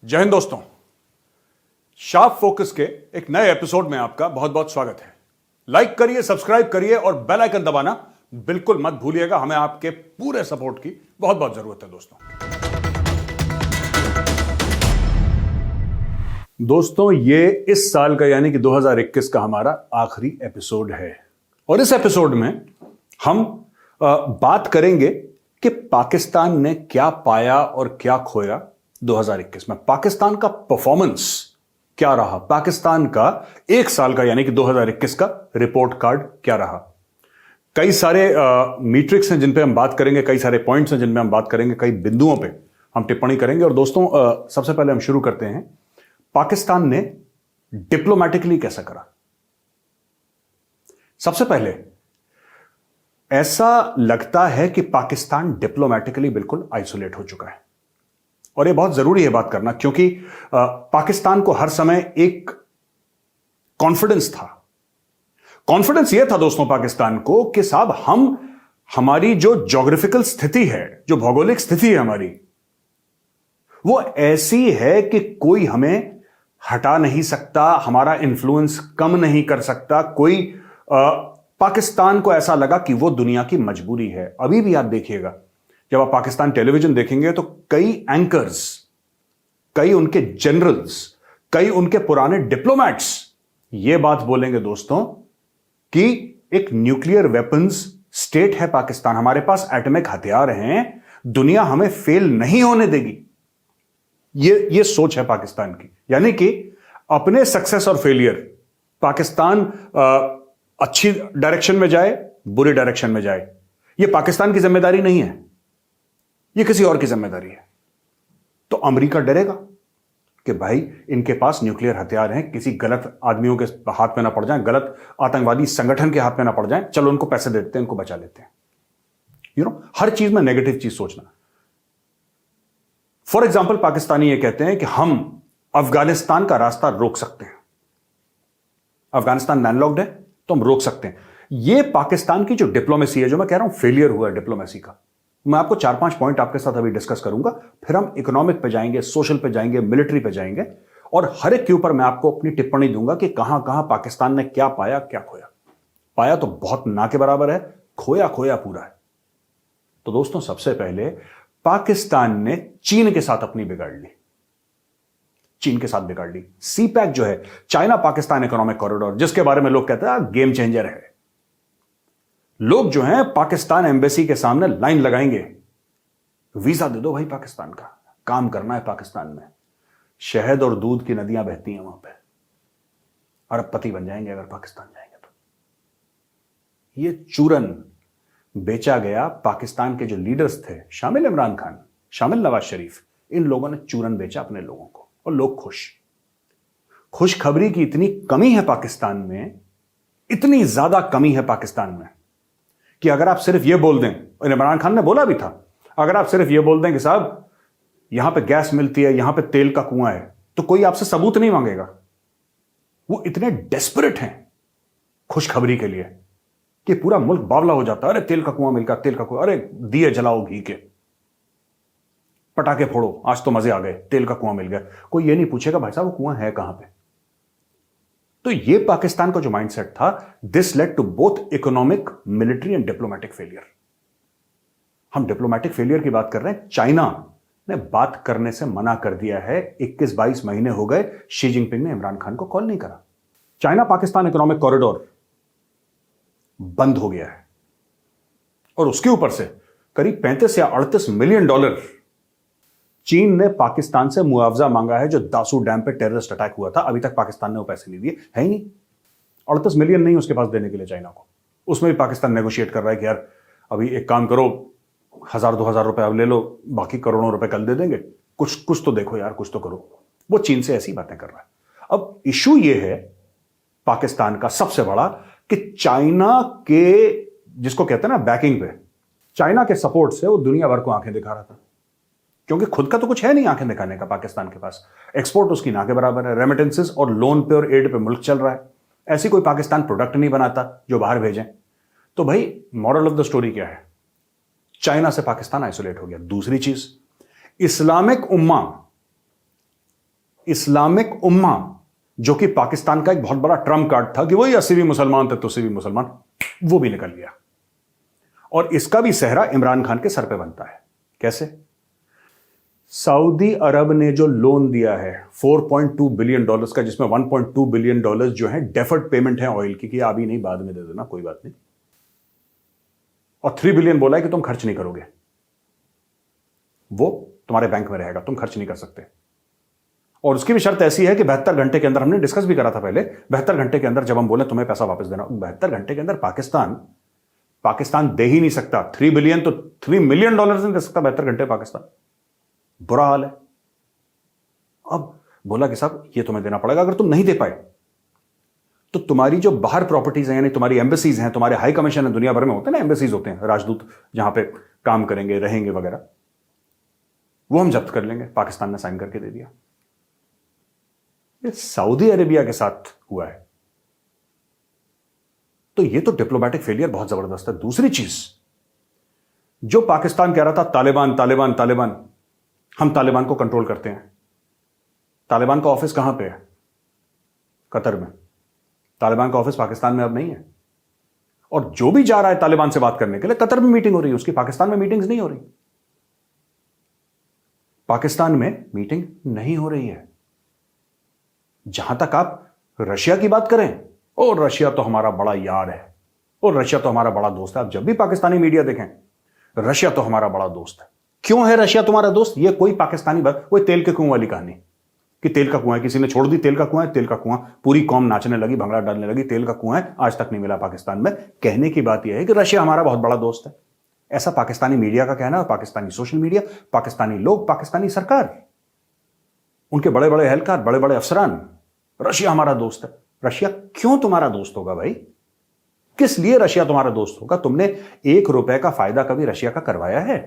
जय हिंद दोस्तों, sharp focus के एक नए एपिसोड में आपका बहुत बहुत स्वागत है। लाइक करिए, सब्सक्राइब करिए और बेल आइकन दबाना बिल्कुल मत भूलिएगा। हमें आपके पूरे सपोर्ट की बहुत बहुत जरूरत है दोस्तों, ये इस साल का यानी कि 2021 का हमारा आखिरी एपिसोड है और इस एपिसोड में हम बात करेंगे कि पाकिस्तान ने क्या पाया और क्या खोया 2021 में। पाकिस्तान का परफॉर्मेंस क्या रहा, पाकिस्तान का एक साल का यानी कि 2021 का रिपोर्ट कार्ड क्या रहा। कई सारे मीट्रिक्स हैं जिन पे हम बात करेंगे, कई सारे पॉइंट्स हैं जिन पे हम बात करेंगे, कई बिंदुओं पे हम टिप्पणी करेंगे। और दोस्तों, सबसे पहले हम शुरू करते हैं, पाकिस्तान ने डिप्लोमैटिकली कैसा करा। सबसे पहले ऐसा लगता है कि पाकिस्तान डिप्लोमैटिकली बिल्कुल आइसोलेट हो चुका है और यह बहुत जरूरी है बात करना, क्योंकि पाकिस्तान को हर समय एक कॉन्फिडेंस था। कॉन्फिडेंस यह था दोस्तों पाकिस्तान को कि साहब हमारी जो ज्योग्राफिकल स्थिति है, जो भौगोलिक स्थिति है हमारी, वो ऐसी है कि कोई हमें हटा नहीं सकता, हमारा इन्फ्लुएंस कम नहीं कर सकता कोई। पाकिस्तान को ऐसा लगा कि वो दुनिया की मजबूरी है। अभी भी आप देखिएगा, जब आप पाकिस्तान टेलीविजन देखेंगे तो कई एंकर्स, कई उनके जनरल्स, कई उनके पुराने डिप्लोमैट्स ये बात बोलेंगे दोस्तों कि एक न्यूक्लियर वेपन्स स्टेट है पाकिस्तान, हमारे पास एटॉमिक हथियार हैं, दुनिया हमें फेल नहीं होने देगी। ये सोच है पाकिस्तान की। यानी कि अपने सक्सेस और फेलियर पाकिस्तान अच्छी डायरेक्शन में जाए, बुरी डायरेक्शन में जाए, यह पाकिस्तान की जिम्मेदारी नहीं है, यह किसी और की जिम्मेदारी है। तो अमेरिका डरेगा कि भाई इनके पास न्यूक्लियर हथियार हैं, किसी गलत आदमियों के हाथ में ना पड़ जाएं, गलत आतंकवादी संगठन के हाथ में ना पड़ जाएं, चलो उनको पैसे दे देते हैं, उनको बचा लेते हैं। हर चीज में नेगेटिव चीज सोचना। फॉर एग्जाम्पल, पाकिस्तानी ये कहते हैं कि हम अफगानिस्तान का रास्ता रोक सकते हैं, अफगानिस्तान लैंडलॉक्ड है तो हम रोक सकते हैं। यह पाकिस्तान की जो डिप्लोमेसी है, जो मैं कह रहा हूं फेलियर हुआ है डिप्लोमेसी का। मैं आपको 4-5 पॉइंट आपके साथ अभी डिस्कस करूंगा, फिर हम इकोनॉमिक पे जाएंगे, सोशल पे जाएंगे, मिलिट्री पे जाएंगे और हर एक के ऊपर मैं आपको अपनी टिप्पणी दूंगा कि कहां कहां पाकिस्तान ने क्या पाया, क्या खोया। पाया तो बहुत ना के बराबर है, खोया खोया पूरा है। तो दोस्तों, सबसे पहले पाकिस्तान ने चीन के साथ अपनी बिगाड़ ली, चीन के साथ बिगाड़ ली। सीपैक जो है, चाइना पाकिस्तान इकोनॉमिक कॉरिडोर, जिसके बारे में लोग कहते हैं गेम चेंजर है। लोग जो हैं पाकिस्तान एम्बेसी के सामने लाइन लगाएंगे, वीजा दे दो भाई पाकिस्तान का, काम करना है पाकिस्तान में। शहद और दूध की नदियां बहती हैं वहां पे, अरबपति बन जाएंगे अगर पाकिस्तान जाएंगे तो। ये चूरन बेचा गया पाकिस्तान के जो लीडर्स थे, शामिल इमरान खान, शामिल नवाज शरीफ, इन लोगों ने चूरन बेचा अपने लोगों को और लोग खुश। खुशखबरी की इतनी कमी है पाकिस्तान में, इतनी ज्यादा कमी है पाकिस्तान में कि अगर आप सिर्फ यह बोल दें, और इमरान खान ने बोला भी था, अगर आप सिर्फ यह बोल दें कि साहब यहां पे गैस मिलती है, यहां पे तेल का कुआं है, तो कोई आपसे सबूत नहीं मांगेगा। वो इतने डेस्परेट हैं खुशखबरी के लिए कि पूरा मुल्क बावला हो जाता है। अरे तेल का कुआं मिल गया, तेल का कुआं, अरे दिए जलाओ घी के, पटाखे फोड़ो, आज तो मजे आ गए, तेल का कुआं मिल गया। कोई ये नहीं पूछेगा भाई साहब वो कुआं है कहां पे। तो ये पाकिस्तान का जो माइंडसेट था, this led to both economic, military and diplomatic failure. हम डिप्लोमैटिक फेलियर की बात कर रहे हैं। चाइना ने बात करने से मना कर दिया है, 21-22 महीने हो गए, शी जिनपिंग ने इमरान खान को कॉल नहीं करा। चाइना पाकिस्तान इकोनॉमिक कॉरिडोर बंद हो गया है और उसके ऊपर से करीब 35 या 38 मिलियन डॉलर चीन ने पाकिस्तान से मुआवजा मांगा है, जो दासू डैम पे टेररिस्ट अटैक हुआ था। अभी तक पाकिस्तान ने वो पैसे नहीं दिए, है ही नहीं। 38 मिलियन नहीं उसके पास देने के लिए चाइना को। उसमें भी पाकिस्तान नेगोशिएट कर रहा है कि यार अभी एक काम करो, 1000-2000 रुपए अब ले लो, बाकी करोड़ों रुपए कल दे देंगे, कुछ तो देखो यार, कुछ तो करो। वो चीन से ऐसी बातें कर रहा है। अब इशू ये है पाकिस्तान का सबसे बड़ा कि चाइना के, जिसको कहते हैं ना बैकिंग पे, चाइना के सपोर्ट से वो दुनिया भर को आंखें दिखा रहा था, क्योंकि खुद का तो कुछ है नहीं आंखें दिखाने का पाकिस्तान के पास। एक्सपोर्ट उसकी ना के बराबर है, रेमिटेंसेस और लोन पे और एड पे मुल्क चल रहा है। ऐसी कोई पाकिस्तान प्रोडक्ट नहीं बनाता जो बाहर भेजें। तो भाई मॉरल ऑफ द स्टोरी क्या है? चाइना से पाकिस्तान आइसोलेट हो गया। दूसरी चीज, इस्लामिक उम्मा इस्लामिक उम्मा, जो कि पाकिस्तान का एक बहुत बड़ा ट्रम्प कार्ड था कि वही 80 भी मुसलमान थे तो 80 भी मुसलमान, वो भी निकल गया। और इसका भी सेहरा इमरान खान के सर पे बनता है। कैसे? सऊदी अरब ने जो लोन दिया है $4.2 बिलियन का, जिसमें $1.2 बिलियन जो है डेफर्ड पेमेंट है ऑयल की, कि अभी नहीं बाद में दे देना, कोई बात नहीं, और $3 बिलियन बोला है कि तुम खर्च नहीं करोगे, वो तुम्हारे बैंक में रहेगा, तुम खर्च नहीं कर सकते। और उसकी भी शर्त ऐसी है कि 72 घंटे के अंदर, हमने डिस्कस भी करा था पहले, 72 घंटे के अंदर जब हम बोले तुम्हें पैसा वापस देना, 72 घंटे के अंदर पाकिस्तान दे ही नहीं सकता। $3 बिलियन तो $3 मिलियन नहीं दे सकता 72 घंटे पाकिस्तान। बुरा हाल है। अब बोला कि साहब ये तुम्हें देना पड़ेगा, अगर तुम नहीं दे पाए तो तुम्हारी जो बाहर प्रॉपर्टीज हैं, यानी तुम्हारी एम्बेसीज हैं, तुम्हारे हाई कमीशन है, दुनिया भर में होते हैं ना एम्बेसीज, होते हैं राजदूत जहां पे काम करेंगे रहेंगे वगैरह, वो हम जब्त कर लेंगे। पाकिस्तान ने साइन करके दे दिया। ये सऊदी अरेबिया के साथ हुआ है। तो ये तो डिप्लोमेटिक फेलियर बहुत जबरदस्त है। दूसरी चीज, जो पाकिस्तान कह रहा था तालिबान तालिबान तालिबान, हम तालिबान को कंट्रोल करते हैं। तालिबान का ऑफिस कहां पे है? कतर में। तालिबान का ऑफिस पाकिस्तान में अब नहीं है। और जो भी जा रहा है तालिबान से बात करने के लिए, कतर में मीटिंग हो रही है उसकी, पाकिस्तान में मीटिंग्स नहीं हो रही। पाकिस्तान में मीटिंग नहीं हो रही है। जहां तक आप रशिया की बात करें, और रशिया तो हमारा बड़ा यार है, और रशिया तो हमारा बड़ा दोस्त है। आप जब भी पाकिस्तानी मीडिया देखें, रशिया तो हमारा बड़ा दोस्त है। क्यों है रशिया तुम्हारा दोस्त? ये कोई पाकिस्तानी बात, कोई तेल के कुएं वाली कहानी कि तेल का कुआं है, किसी ने छोड़ दी तेल का कुआं है, तेल का कुआं, पूरी कौम नाचने लगी, भंगड़ा डालने लगी, तेल का कुआं है, आज तक नहीं मिला पाकिस्तान में। कहने की बात यह है कि रशिया हमारा बहुत बड़ा दोस्त है। ऐसा पाकिस्तानी मीडिया का कहना है, पाकिस्तानी सोशल मीडिया, पाकिस्तानी लोग, पाकिस्तानी सरकार, उनके बड़े बड़े एहलकार, बड़े बड़े अफसरान, रशिया हमारा दोस्त है। रशिया क्यों तुम्हारा दोस्त होगा भाई? किस लिए रशिया तुम्हारा दोस्त होगा? तुमने $1 का फायदा कभी रशिया का करवाया है?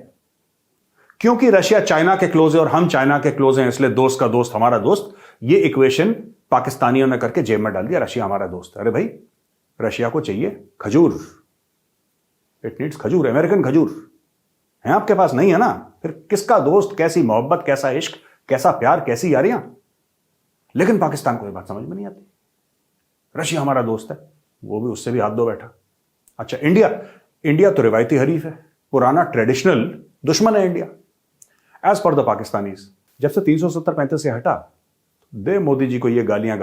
क्योंकि रशिया चाइना के क्लोज है और हम चाइना के क्लोज हैं, इसलिए दोस्त का दोस्त हमारा दोस्त। ये इक्वेशन पाकिस्तानियों ने करके जेब में डाल दिया, रशिया हमारा दोस्त है। अरे भाई, रशिया को चाहिए खजूर, इट नीड्स खजूर, अमेरिकन खजूर है आपके पास नहीं है ना? फिर किसका दोस्त, कैसी मोहब्बत, कैसा इश्क, कैसा प्यार, कैसी यारियां? लेकिन पाकिस्तान को ये बात समझ में नहीं आती। रशिया हमारा दोस्त है, वो भी उससे भी हाथ धो बैठा। अच्छा, इंडिया तो रिवायती हरीफ है, पुराना ट्रेडिशनल दुश्मन है India as per the Pakistanis. जब से 370-35 से हटा, दे मोदी जी को ये गालियां,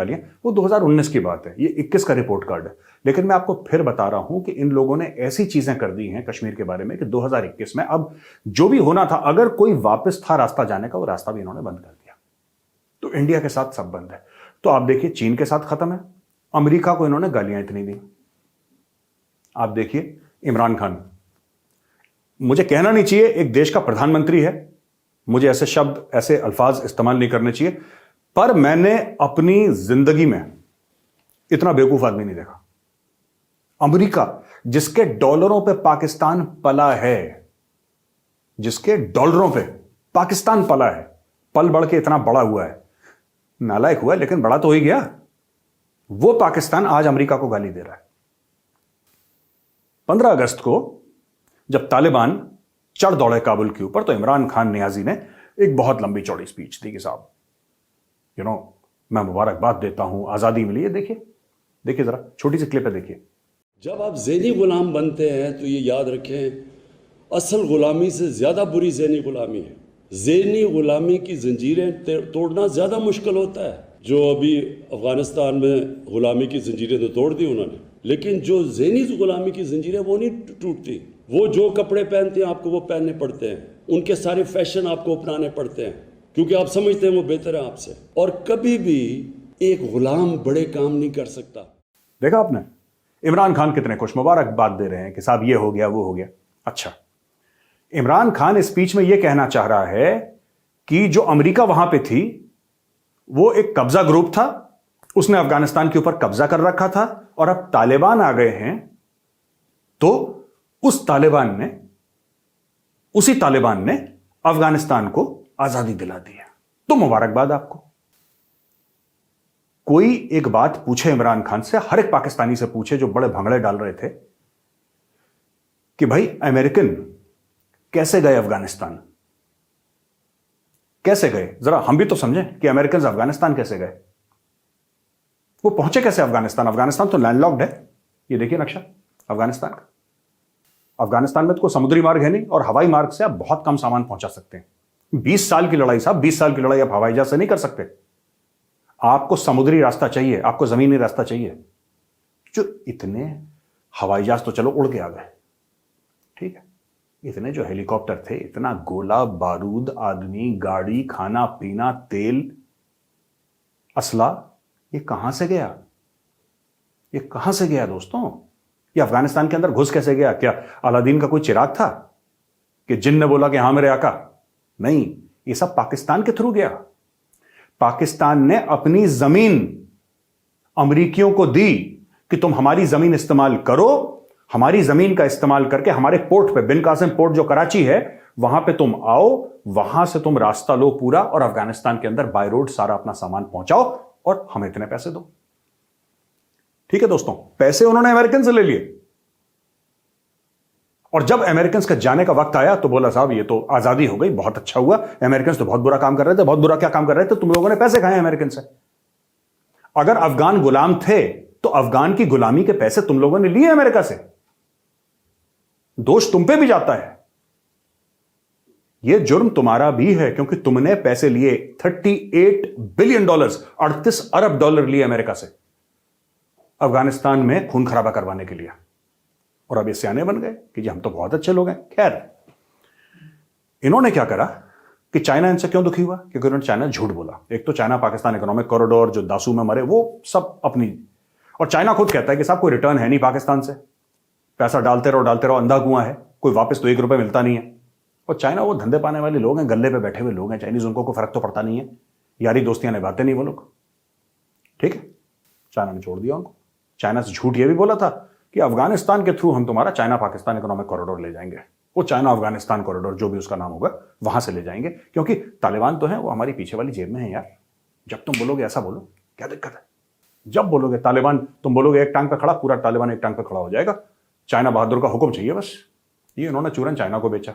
वो 2019 की बात है, ये 21 का रिपोर्ट कार्ड है। लेकिन मैं आपको फिर बता रहा हूं कि इन लोगों ने ऐसी चीजें कर दी हैं कश्मीर के बारे में कि 2021 में अब जो भी होना था, अगर कोई वापस था रास्ता जाने का, वो रास्ता भी इन्होंने बंद कर दिया। तो इंडिया के साथ सब बंद है। तो आप देखिए, चीन के साथ खत्म है, अमेरिका को इन्होंने गालियां इतनी दी। आप देखिए इमरान खान, मुझे कहना नहीं चाहिए, एक देश का प्रधानमंत्री है, मुझे ऐसे शब्द, ऐसे अल्फाज इस्तेमाल नहीं करने चाहिए, पर मैंने अपनी जिंदगी में इतना बेवकूफ आदमी नहीं देखा। अमेरिका, जिसके डॉलरों पे पाकिस्तान पला है, जिसके डॉलरों पे पाकिस्तान पला है, पल बढ़ के इतना बड़ा हुआ है, नालायक हुआ है लेकिन बड़ा तो हो ही गया। वो पाकिस्तान आज अमेरिका को गाली दे रहा है। 15 अगस्त को जब तालिबान चढ़ दौड़े काबुल के ऊपर, तो इमरान खान नियाजी ने एक बहुत लंबी चौड़ी स्पीच दी कि साहब मैं मुबारकबाद देता हूं, आजादी मिली है। देखिए जरा छोटी सी क्लिप है, देखिए। जब आप ज़हनी गुलाम बनते हैं तो ये याद रखें, असल गुलामी से ज़्यादा बुरी ज़हनी गुलामी है। ज़हनी गुलामी की जंजीरें तोड़ना ज़्यादा मुश्किल होता है। जो अभी अफ़गानिस्तान में गुलामी की जंजीरें तो तोड़ दी उन्होंने, लेकिन जो ज़हनी गुलामी की जंजीरें वो नहीं टूटती। वो जो कपड़े पहनते हैं आपको वो पहनने पड़ते हैं, उनके सारे फैशन आपको अपनाने पड़ते हैं, क्योंकि आप समझते हैं वो बेहतर है आपसे। और कभी भी एक गुलाम बड़े काम नहीं कर सकता। देखा आपने, इमरान खान कितने खुश मुबारकबाद दे रहे हैं कि साहब ये हो गया, वो हो गया। अच्छा, इमरान खान इस स्पीच में यह कहना चाह रहा है कि जो अमेरिका वहां पे थी, वो एक कब्जा ग्रुप था, उसने अफगानिस्तान के ऊपर कब्जा कर रखा था, और अब तालिबान आ गए हैं, तो उसी तालिबान ने अफगानिस्तान को आजादी दिला दी है। तो मुबारकबाद आपको। कोई एक बात पूछे इमरान खान से, हर एक पाकिस्तानी से पूछे जो बड़े भंगड़े डाल रहे थे कि भाई अमेरिकन कैसे गए अफगानिस्तान, कैसे गए? जरा हम भी तो समझें कि अमेरिकन अफगानिस्तान कैसे गए, वो पहुंचे कैसे अफगानिस्तान? अफगानिस्तान तो लैंडलॉक्ड है। ये देखिए नक्शा अफगानिस्तान का। अफगानिस्तान में तो कोई समुद्री मार्ग है नहीं और हवाई मार्ग से आप बहुत कम सामान पहुंचा सकते हैं। 20 साल की लड़ाई साहब, 20 साल की लड़ाई आप हवाई जहाज से नहीं कर सकते। आपको समुद्री रास्ता चाहिए, आपको जमीनी रास्ता चाहिए। जो इतने हवाई जहाज तो चलो उड़ के आ गए, ठीक है, इतने जो हेलीकॉप्टर थे, इतना गोला बारूद, आदमी, गाड़ी, खाना पीना, तेल, असला, ये कहां से गया? ये कहां से गया दोस्तों? ये अफगानिस्तान के अंदर घुस कैसे गया? क्या अलादीन का कोई चिराग था कि जिन ने बोला कि हां मेरे आका? नहीं, ये सब पाकिस्तान के थ्रू गया। पाकिस्तान ने अपनी जमीन अमरीकियों को दी कि तुम हमारी जमीन इस्तेमाल करो, हमारी जमीन का इस्तेमाल करके हमारे पोर्ट पे, बिन कासिम पोर्ट जो कराची है, वहां पे तुम आओ, वहां से तुम रास्ता लो पूरा और अफगानिस्तान के अंदर बाय रोड सारा अपना सामान पहुंचाओ और हमें इतने पैसे दो। ठीक है दोस्तों, पैसे उन्होंने अमेरिकन से ले लिए और जब अमेरिकन का जाने का वक्त आया तो बोला साहब ये तो आजादी हो गई, बहुत अच्छा हुआ, अमेरिकन तो बहुत बुरा काम कर रहे थे। बहुत बुरा क्या काम कर रहे थे? तुम लोगों ने पैसे खाए अमेरिकन से। अगर अफगान गुलाम थे तो अफगान की गुलामी के पैसे तुम लोगों ने लिए अमेरिका से। दोष तुम पे भी जाता है, यह जुर्म तुम्हारा भी है क्योंकि तुमने पैसे लिए। $38 बिलियन, 38 अरब डॉलर लिए अमेरिका से अफगानिस्तान में खून खराबा करवाने के लिए। और अब ये सियाने बन गए कि जी हम तो बहुत अच्छे लोग हैं। खैर, इन्होंने क्या करा कि चाइना इनसे क्यों दुखी हुआ? क्योंकि उन्होंने चाइना झूठ बोला। एक तो चाइना पाकिस्तान इकोनॉमिक कॉरिडोर जो दासू में मरे, वो सब अपनी, और चाइना खुद कहता है कि साहब कोई रिटर्न है नहीं पाकिस्तान से, पैसा डालते रहो, अंधा कुआं है, कोई वापस तो 1 रुपए मिलता नहीं है। और चाइना वो धंधे पाने वाले लोग हैं, गल्ले पे बैठे हुए लोग हैं चाइनीज, उनको कोई फर्क तो पड़ता नहीं है, यारी दोस्तियां निभाते नहीं वो लोग। ठीक है, चाइना ने छोड़ दिया उनको। चाइना से झूठ ये भी बोला था कि अफगानिस्तान के थ्रू हम तुम्हारा चाइना पाकिस्तान इकोनॉमिक कॉरिडोर ले जाएंगे, वो चाइना अफगानिस्तान कॉरिडोर जो भी उसका नाम होगा वहां से ले जाएंगे, क्योंकि तालिबान तो है वो हमारी पीछे वाली जेब में है यार। जब तुम बोलोगे ऐसा बोलो, क्या दिक्कत है? जब बोलोगे तालिबान, तुम बोलोगे एक टांग पे खड़ा, पूरा तालिबान एक टांग पे खड़ा हो जाएगा। चाइना बहादुर का हुक्म चाहिए बस। ये इन्होंने चूरन चाइना को बेचा,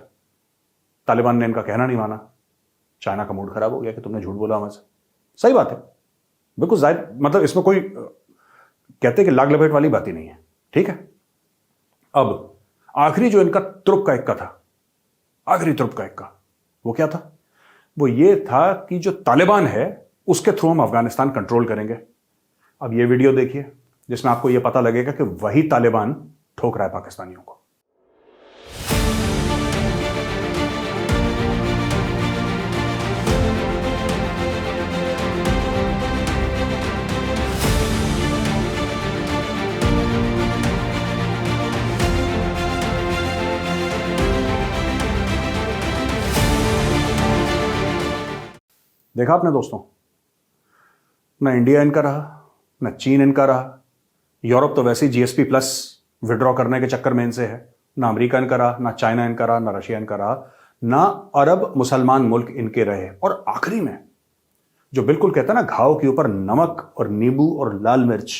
तालिबान ने इनका कहना नहीं माना, चाइना का मूड खराब हो गया कि तुमने झूठ बोला हमसे। सही बात है, बिल्कुल जाहिर, मतलब इसमें कोई कहते कि लाग लपेट वाली बात ही नहीं है। ठीक है, अब आखिरी जो इनका तुर्क का इक्का था, आखिरी तुर्क का इक्का, वो क्या था? वो ये था कि जो तालिबान है उसके थ्रू हम अफगानिस्तान कंट्रोल करेंगे। अब ये वीडियो देखिए जिसमें आपको यह पता लगेगा कि वही तालिबान ठोक रहा है पाकिस्तानियों को। देखा आपने दोस्तों, ना इंडिया इनका रहा, ना चीन इनका रहा, यूरोप तो वैसे ही GSP प्लस विड्रॉ करने के चक्कर में इनसे है, ना अमेरिका इनका रहा, ना चाइना इनका रहा, ना रशिया इनका रहा, ना अरब मुसलमान मुल्क इनके रहे। और आखिरी में जो बिल्कुल कहता है ना, घाव के ऊपर नमक और नींबू और लाल मिर्च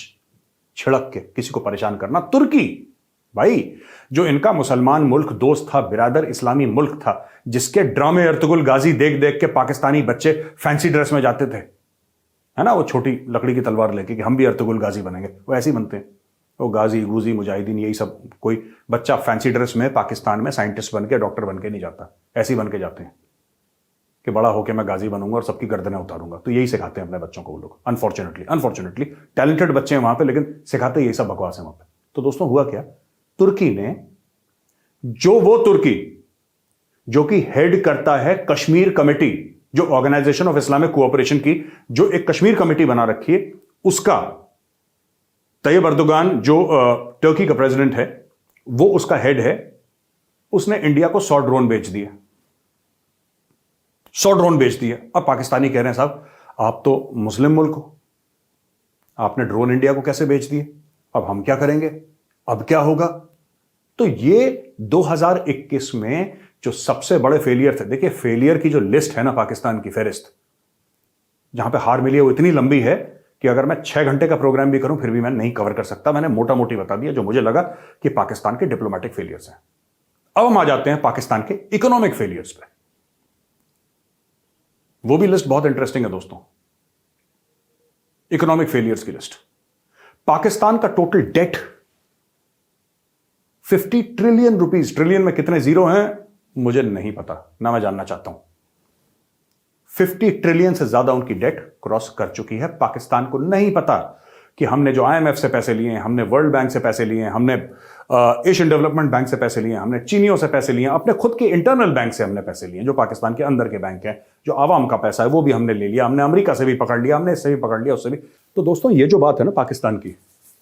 छिड़क के किसी को परेशान करना, तुर्की। भाई, जो इनका मुसलमान मुल्क दोस्त था, बिरादर इस्लामी मुल्क था, जिसके ड्रामे अर्तुगरुल गाजी देख देख के पाकिस्तानी बच्चे फैंसी ड्रेस में जाते थे, है ना, वो छोटी लकड़ी की तलवार लेके कि हम भी अर्तुगरुल गाजी बनेंगे, वो ऐसे ही बनते हैं। वो गाजी गुजी मुजाहिदीन यही सब, कोई बच्चा फैंसी ड्रेस में पाकिस्तान में साइंटिस्ट बन के, डॉक्टर बन के नहीं जाता, ऐसे ही बन के जाते हैं कि बड़ा होकर मैं गाजी बनूंगा और सबकी गर्दनें उतारूंगा। तो यही सिखाते हैं अपने बच्चों को वो लोग। अनफॉर्चुनेटली टैलेंटेड बच्चे हैं वहां पे, लेकिन सिखाते यही सब बकवास है वहां पे। तो दोस्तों हुआ क्या, तुर्की ने, वो तुर्की जो कि हेड करता है कश्मीर कमेटी, जो ऑर्गेनाइजेशन ऑफ इस्लामिक कोऑपरेशन की जो एक कश्मीर कमेटी बना रखी है, उसका तैयब अर्दोगान जो टर्की का प्रेसिडेंट है, वो उसका हेड है। उसने इंडिया को 100 ड्रोन बेच दिए, 100 ड्रोन बेच दिए। अब पाकिस्तानी कह रहे हैं साहब आप तो मुस्लिम मुल्क हो, आपने ड्रोन इंडिया को कैसे बेच दिए, अब हम क्या करेंगे, अब क्या होगा? तो ये 2021 में जो सबसे बड़े फेलियर थे, देखिए फेलियर की जो लिस्ट है ना पाकिस्तान की, फेरिस्त जहां पे हार मिली है वो इतनी लंबी है कि अगर मैं 6 घंटे का प्रोग्राम भी करूं फिर भी मैं नहीं कवर कर सकता। मैंने मोटा मोटी बता दिया जो मुझे लगा कि पाकिस्तान के डिप्लोमेटिक फेलियर्स हैं। अब हम आ जाते हैं पाकिस्तान के इकोनॉमिक फेलियर्स पे। वो भी लिस्ट बहुत इंटरेस्टिंग है दोस्तों, इकोनॉमिक फेलियर्स की लिस्ट। पाकिस्तान का total date 50 trillion rupees. Trillion में कितने जीरो हैं मुझे नहीं पता, ना मैं जानना चाहता हूं। 50 ट्रिलियन से ज्यादा उनकी डेट क्रॉस कर चुकी है। पाकिस्तान को नहीं पता कि हमने जो IMF से पैसे लिए, हमने वर्ल्ड बैंक से पैसे लिए, हमने एशियन डेवलपमेंट बैंक से पैसे लिए, हमने चीनियों से पैसे लिए, अपने खुद के इंटरनल बैंक से हमने पैसे लिए, जो पाकिस्तान के अंदर के बैंक है, जो आवाम का पैसा है वो भी हमने ले लिया, हमने अमेरिका से भी पकड़ लिया, हमने इससे भी पकड़ लिया, उससे भी। तो दोस्तों ये जो बात है ना पाकिस्तान की,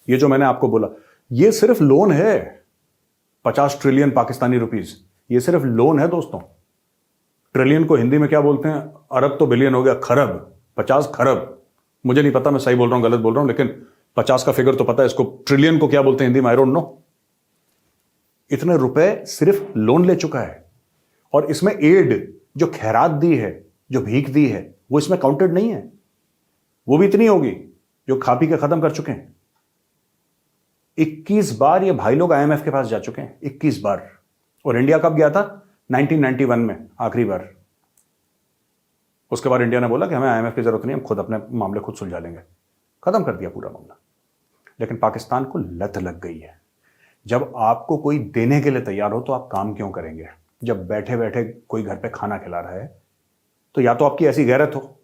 ये जो मैंने आपको बोला, ये सिर्फ लोन है। 50 ट्रिलियन पाकिस्तानी रुपीज, ये सिर्फ लोन है दोस्तों। ट्रिलियन को हिंदी में क्या बोलते हैं? अरब तो बिलियन हो गया, खरब, 50 खरब। मुझे नहीं पता मैं सही बोल रहा हूं गलत बोल रहा हूं, लेकिन 50 का फिगर तो पता है। इसको ट्रिलियन को क्या बोलते हैं हिंदी में, आई डोंट नो। इतने रुपए सिर्फ लोन ले चुका है, और इसमें एड, जो खैरात दी है, जो भीख दी है, वो इसमें काउंटेड नहीं है। वो भी इतनी होगी जो खा पी के खत्म कर चुके हैं। 21 बार ये भाई लोग IMF के पास जा चुके हैं, 21 बार। और इंडिया कब गया था? 1991 में आखिरी बार। उसके बाद इंडिया ने बोला कि हमें IMF की जरूरत नहीं, हम खुद अपने मामले खुद सुलझा लेंगे, खत्म कर दिया पूरा मामला। लेकिन पाकिस्तान को लत लग गई है। जब आपको कोई देने के लिए तैयार हो तो आप काम क्यों करेंगे? जब बैठे बैठे कोई घर पे खाना खिला रहा है तो या तो आपकी ऐसी गैरत हो,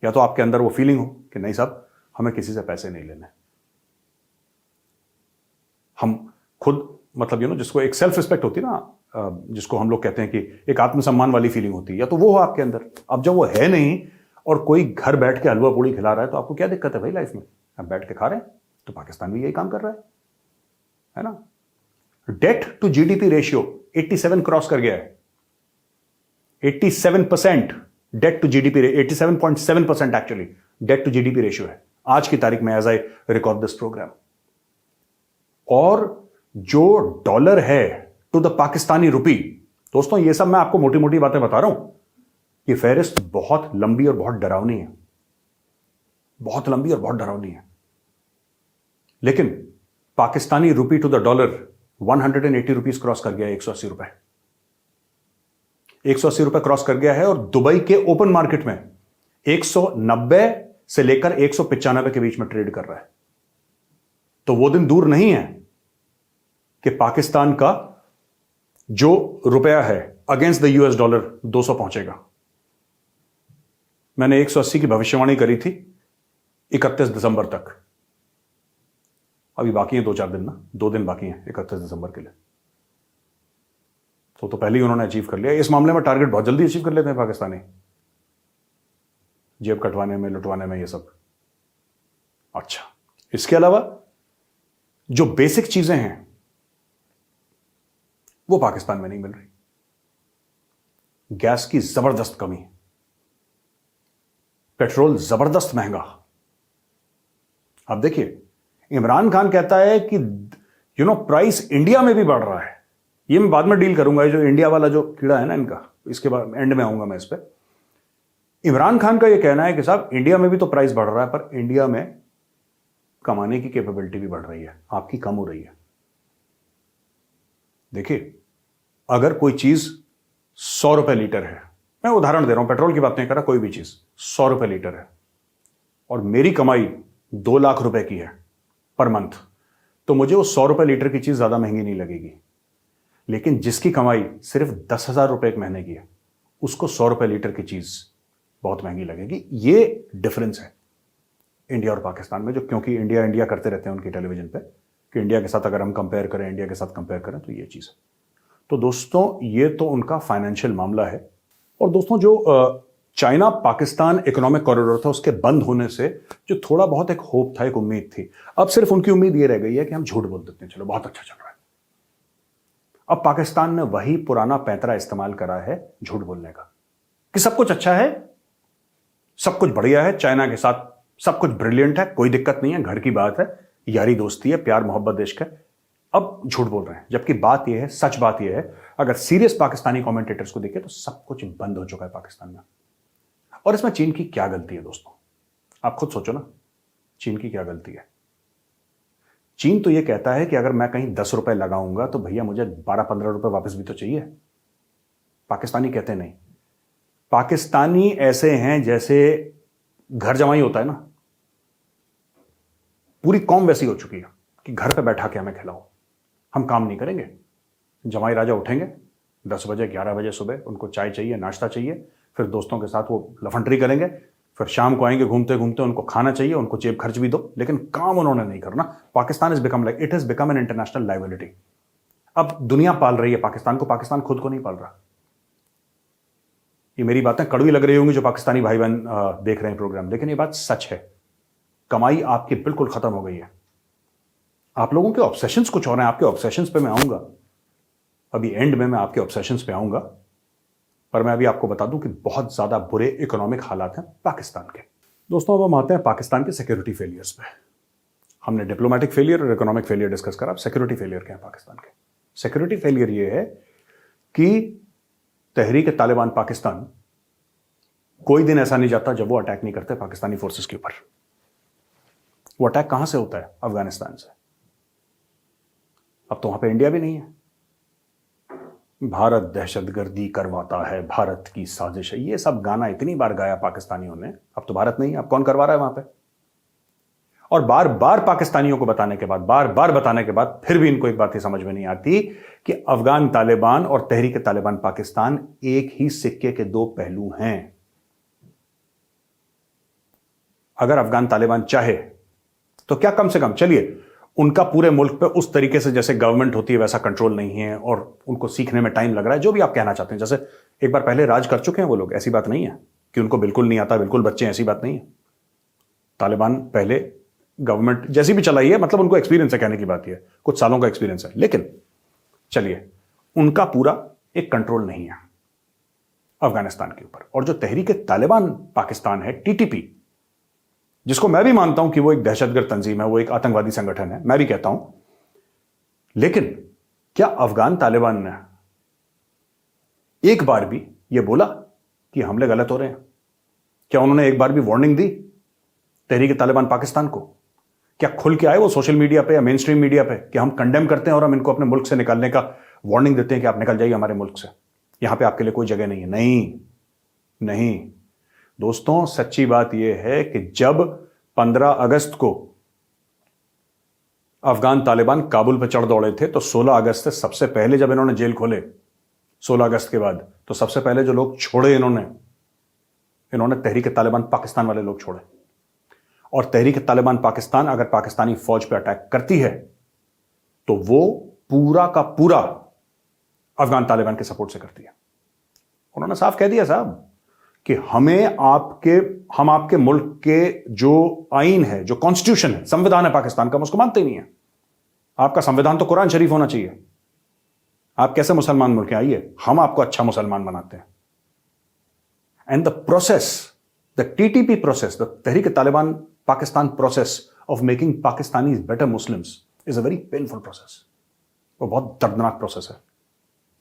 या तो आपके अंदर वो फीलिंग हो कि नहीं साहब हमें किसी से पैसे नहीं लेने, हम खुद, मतलब जिसको एक सेल्फ रिस्पेक्ट होती है ना, जिसको हम लोग कहते हैं कि एक आत्मसम्मान वाली फीलिंग होती है, या तो वो हो आपके अंदर। अब जब वो है नहीं और कोई घर बैठ के हलवा पूड़ी खिला रहा है तो आपको क्या दिक्कत है भाई लाइफ में? आप बैठ के खा रहे हैं। तो पाकिस्तान भी यही काम कर रहा है ना। Debt to GDP ratio 87 cross कर गया है। 87% debt to GDP, 87.7% actually debt to GDP ratio है आज की तारीख में, as I record this program. और जो डॉलर है टू द पाकिस्तानी रुपी, दोस्तों ये सब मैं आपको मोटी मोटी बातें बता रहा हूं। ये फहरिस्त बहुत लंबी और बहुत डरावनी है, बहुत लंबी और बहुत डरावनी है। लेकिन Pakistani rupee to the dollar 180 rupees cross कर गया है, 180 रुपए, 180 रुपए क्रॉस कर गया है। और दुबई के ओपन मार्केट में 190 से लेकर 195 के बीच में ट्रेड कर रहा है। तो वो दिन दूर नहीं है कि पाकिस्तान का जो रुपया है अगेंस्ट द US डॉलर 200 पहुंचेगा। मैंने 180 की भविष्यवाणी करी थी 31 दिसंबर तक। अभी बाकी है 2-4 दिन ना, 2 दिन बाकी हैं 31 दिसंबर के लिए। तो पहले ही उन्होंने अचीव कर लिया। इस मामले में टारगेट बहुत जल्दी अचीव कर लेते हैं पाकिस्तानी, जेब कटवाने में, लुटवाने में, ये सब। अच्छा, इसके अलावा जो बेसिक चीजें हैं वो पाकिस्तान में नहीं मिल रही। गैस की जबरदस्त कमी, पेट्रोल जबरदस्त महंगा। अब देखिए, इमरान खान कहता है कि प्राइस इंडिया में भी बढ़ रहा है। ये मैं बाद में डील करूंगा, जो इंडिया वाला जो कीड़ा है ना इनका, इसके बाद एंड में आऊंगा मैं इस पर। इमरान खान का ये कहना है कि साहब इंडिया में भी तो प्राइस बढ़ रहा है, पर इंडिया में कमाने की कैपेबिलिटी भी बढ़ रही है, आपकी कम हो रही है। देखिए, अगर कोई चीज 100 रुपए लीटर है, मैं उदाहरण दे रहा हूं, पेट्रोल की बात नहीं कर रहा, कोई भी चीज 100 रुपए लीटर है, और मेरी कमाई 2 लाख रुपए की है पर मंथ, तो मुझे वो 100 रुपए लीटर की चीज ज्यादा महंगी नहीं लगेगी। लेकिन जिसकी कमाई सिर्फ 10,000 रुपए एक महीने की है, उसको 100 रुपए लीटर की चीज बहुत महंगी लगेगी। ये डिफरेंस है इंडिया और पाकिस्तान में, जो क्योंकि इंडिया इंडिया करते रहते हैं उनकी टेलीविजन पे, कि इंडिया के साथ अगर हम कंपेयर करें, इंडिया के साथ कंपेयर करें, तो ये चीज है। तो दोस्तों ये तो उनका फाइनेंशियल मामला है। और दोस्तों जो चाइना पाकिस्तान इकोनॉमिक कॉरिडोर था, उसके बंद होने से जो थोड़ा बहुत एक होप था, एक उम्मीद थी, अब सिर्फ उनकी उम्मीद ये रह गई है कि हम झूठ बोल देते हैं, चलो बहुत अच्छा चल रहा है। अब पाकिस्तान ने वही पुराना पैंतरा इस्तेमाल करा है झूठ बोलने का, कि सब कुछ अच्छा है, सब कुछ बढ़िया है, चाइना के साथ सब कुछ ब्रिलियंट है, कोई दिक्कत नहीं है, घर की बात है, यारी दोस्ती है, प्यार मोहब्बत देश का। अब झूठ बोल रहे हैं, जबकि बात यह है, सच बात यह है, अगर सीरियस पाकिस्तानी कमेंटेटर्स को देखें तो सब कुछ बंद हो चुका है पाकिस्तान में। और इसमें चीन की क्या गलती है दोस्तों? आप खुद सोचो ना, चीन की क्या गलती है? चीन तो यह कहता है कि अगर मैं कहीं 10 रुपए लगाऊंगा तो भैया मुझे 12-15 रुपए वापस भी तो चाहिए। पाकिस्तानी कहते नहीं, पाकिस्तानी ऐसे हैं जैसे घर जमाई होता है ना, पूरी कौम वैसी हो चुकी है कि घर पे बैठा के हमें खिलाओ, हम काम नहीं करेंगे। जमाई राजा उठेंगे 10 बजे 11 बजे सुबह, उनको चाय चाहिए, नाश्ता चाहिए, फिर दोस्तों के साथ वो लफंडरी करेंगे, फिर शाम को आएंगे घूमते घूमते, उनको खाना चाहिए, उनको जेब खर्च भी दो, लेकिन काम उन्होंने नहीं करना। Pakistan it has become an international liability. अब दुनिया पाल रही है पाकिस्तान को, पाकिस्तान खुद को नहीं पाल रहा। ये मेरी बातें कड़वी लग रही होंगी जो पाकिस्तानी भाई बहन देख रहे हैं प्रोग्राम, लेकिन ये बात सच है। कमाई आपकी बिल्कुल खत्म हो गई है। आप लोगों के ऑब्सेशंस कुछ और हैं, आपके ऑब्सेशंस पे मैं आऊंगा, अभी एंड में मैं आपके ऑब्सेशंस पे आऊंगा, पर मैं अभी आपको बता दूं कि बहुत ज्यादा बुरे इकोनॉमिक हालात हैं पाकिस्तान के। दोस्तों, अब हम आते हैं पाकिस्तान के सिक्योरिटी फेलियर्स पे। हमने डिप्लोमेटिक फेलियर और इकोनॉमिक फेलियर डिस्कस करा, अब सिक्योरिटी फेलियर क्या है पाकिस्तान के। सिक्योरिटी फेलियर ये है कि तहरीक तालिबान पाकिस्तान, कोई दिन ऐसा नहीं जाता जब वो अटैक नहीं करते पाकिस्तानी फोर्सेस के ऊपर। वो अटैक कहां से होता है? अफगानिस्तान से। अब तो वहां पे इंडिया भी नहीं है। भारत दहशतगर्दी करवाता है, भारत की साजिश है, ये सब गाना इतनी बार गाया पाकिस्तानियों ने। अब तो भारत नहीं है, अब कौन करवा रहा है वहां पे? और बार बार पाकिस्तानियों को बताने के बाद, बार बार बताने के बाद, फिर भी इनको एक बात ही समझ में नहीं आती कि अफगान तालिबान और तहरीक तालिबान पाकिस्तान एक ही सिक्के के दो पहलू हैं। अगर अफगान तालिबान चाहे तो क्या कम से कम, चलिए, उनका पूरे मुल्क पे उस तरीके से जैसे गवर्नमेंट होती है वैसा कंट्रोल नहीं है और उनको सीखने में टाइम लग रहा है, जो भी आप कहना चाहते हैं। जैसे एक बार पहले राज कर चुके हैं वो लोग, ऐसी बात नहीं है कि उनको बिल्कुल नहीं आता, बिल्कुल बच्चे, ऐसी बात नहीं है। तालिबान पहले गवर्नमेंट जैसी भी चलाई है, मतलब उनको एक्सपीरियंस है, कहने की बात है, कुछ सालों का एक्सपीरियंस है। लेकिन चलिए, उनका पूरा एक कंट्रोल नहीं है अफगानिस्तान के ऊपर। और जो तहरीक तालिबान पाकिस्तान है, टीटीपी, जिसको मैं भी मानता हूं कि वो एक दहशतगर्द तंजीम है, वो एक आतंकवादी संगठन है, मैं भी कहता हूं, लेकिन क्या अफगान तालिबान ने एक बार भी ये बोला कि हमले गलत हो रहे हैं? क्या उन्होंने एक बार भी वार्निंग दी तहरीक तालिबान पाकिस्तान को? क्या खुल के आए वो सोशल मीडिया पे या मेन स्ट्रीम मीडिया पे कि हम कंडेम करते हैं और हम इनको अपने मुल्क से निकालने का वार्निंग देते हैं कि आप निकल जाइए हमारे मुल्क से, यहां पे आपके लिए कोई जगह नहीं है? नहीं, नहीं दोस्तों, सच्ची बात यह है कि जब 15 अगस्त को अफगान तालिबान काबुल पर चढ़ दौड़े थे, तो 16 अगस्त से सबसे पहले जब इन्होंने जेल खोले, 16 अगस्त के बाद, तो सबसे पहले जो लोग छोड़े इन्होंने तहरीक तालिबान पाकिस्तान वाले लोग छोड़े। और तहरीक तालिबान पाकिस्तान अगर पाकिस्तानी फौज पर अटैक करती है तो वो पूरा का पूरा अफगान तालिबान के सपोर्ट से करती है। उन्होंने साफ कह दिया साहब कि हम आपके मुल्क के जो आईन है, जो कॉन्स्टिट्यूशन है, संविधान है पाकिस्तान का, हम उसको मानते ही नहीं है। आपका संविधान तो कुरान शरीफ होना चाहिए। आप कैसे मुसलमान मुल्क हैं? आइए, हम आपको अच्छा मुसलमान बनाते हैं। And the process, the TTP process, the Tehreek Taliban Pakistan process of making Pakistanis better Muslims is a very painful process. वो बहुत दर्दनाक प्रोसेस है